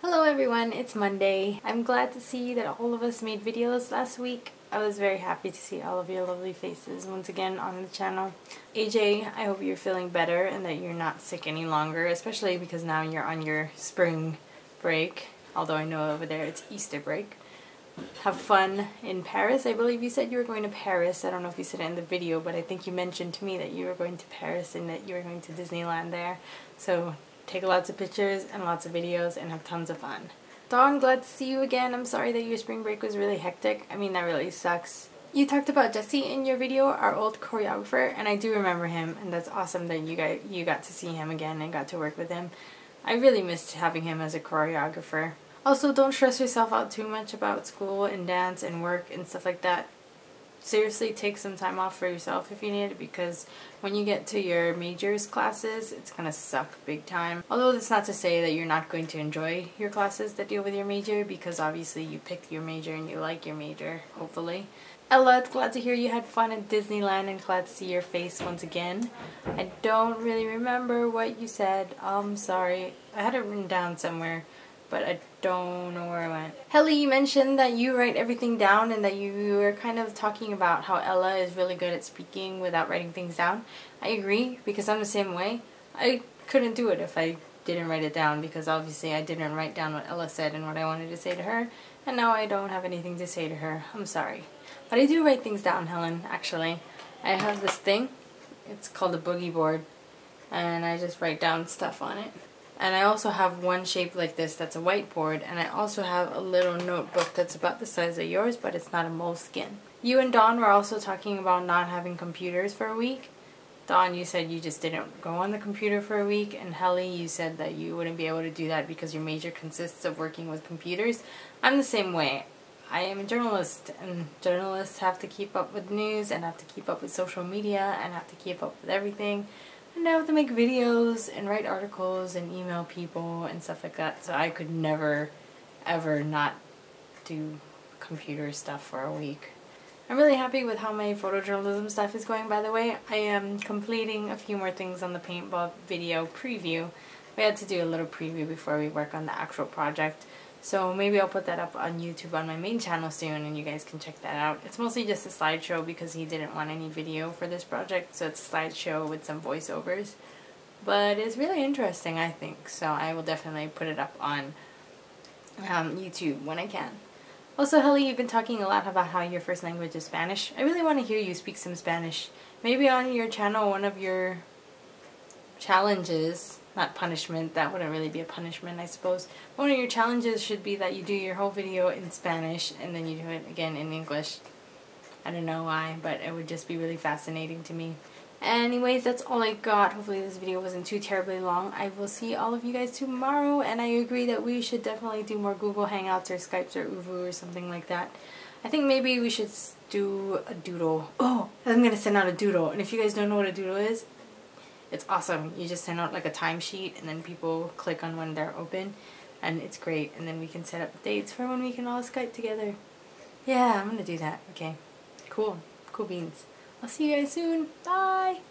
Hello everyone, it's Monday. I'm glad to see that all of us made videos last week. I was very happy to see all of your lovely faces once again on the channel. AJ, I hope you're feeling better and that you're not sick any longer, especially because now you're on your spring break, although I know over there it's Easter break. Have fun in Paris. I believe you said you were going to Paris. I don't know if you said it in the video, but I think you mentioned to me that you were going to Paris and that you were going to Disneyland there. So take lots of pictures and lots of videos and have tons of fun. Dawn, glad to see you again. I'm sorry that your spring break was really hectic. I mean, that really sucks. You talked about Jesse in your video, our old choreographer, and I do remember him, and that's awesome that you got to see him again and got to work with him. I really missed having him as a choreographer. Also, don't stress yourself out too much about school and dance and work and stuff like that. Seriously, take some time off for yourself if you need it, because when you get to your majors classes, it's gonna suck big time. Although that's not to say that you're not going to enjoy your classes that deal with your major, because obviously you picked your major and you like your major, hopefully. Ella, it's glad to hear you had fun at Disneyland and glad to see your face once again. I don't really remember what you said. I'm sorry. I had it written down somewhere, but I don't know where it went. Helly, you mentioned that you write everything down and that you were kind of talking about how Ella is really good at speaking without writing things down. I agree, because I'm the same way. I couldn't do it if I didn't write it down, because obviously I didn't write down what Ella said and what I wanted to say to her, and now I don't have anything to say to her. I'm sorry. But I do write things down, Helen, actually. I have this thing. It's called a boogie board, and I just write down stuff on it. And I also have one shaped like this that's a whiteboard, and I also have a little notebook that's about the size of yours, but it's not a moleskin. You and Dawn were also talking about not having computers for a week. Dawn, you said you just didn't go on the computer for a week, and Helly, you said that you wouldn't be able to do that because your major consists of working with computers. I'm the same way. I am a journalist, and journalists have to keep up with news and have to keep up with social media and have to keep up with everything. And I have to make videos and write articles and email people and stuff like that, so I could never, ever not do computer stuff for a week. I'm really happy with how my photojournalism stuff is going, by the way. I am completing a few more things on the paintball video preview. We had to do a little preview before we work on the actual project. So maybe I'll put that up on YouTube on my main channel soon and you guys can check that out. It's mostly just a slideshow because he didn't want any video for this project, so it's a slideshow with some voiceovers. But it's really interesting, I think, so I will definitely put it up on YouTube when I can. Also, Helly, you've been talking a lot about how your first language is Spanish. I really want to hear you speak some Spanish. Maybe on your channel, one of your challenges, not punishment, that wouldn't really be a punishment, I suppose. One of your challenges should be that you do your whole video in Spanish and then you do it again in English. I don't know why, but it would just be really fascinating to me. Anyways, that's all I got. Hopefully this video wasn't too terribly long. I will see all of you guys tomorrow, and I agree that we should definitely do more Google Hangouts or Skypes or ooVoo or something like that. I think maybe we should do a doodle. Oh, I'm going to send out a doodle, and if you guys don't know what a doodle is, it's awesome. You just send out like a timesheet and then people click on when they're open and it's great, and then we can set up dates for when we can all Skype together. Yeah, I'm gonna do that. Okay, cool beans. I'll see you guys soon. Bye!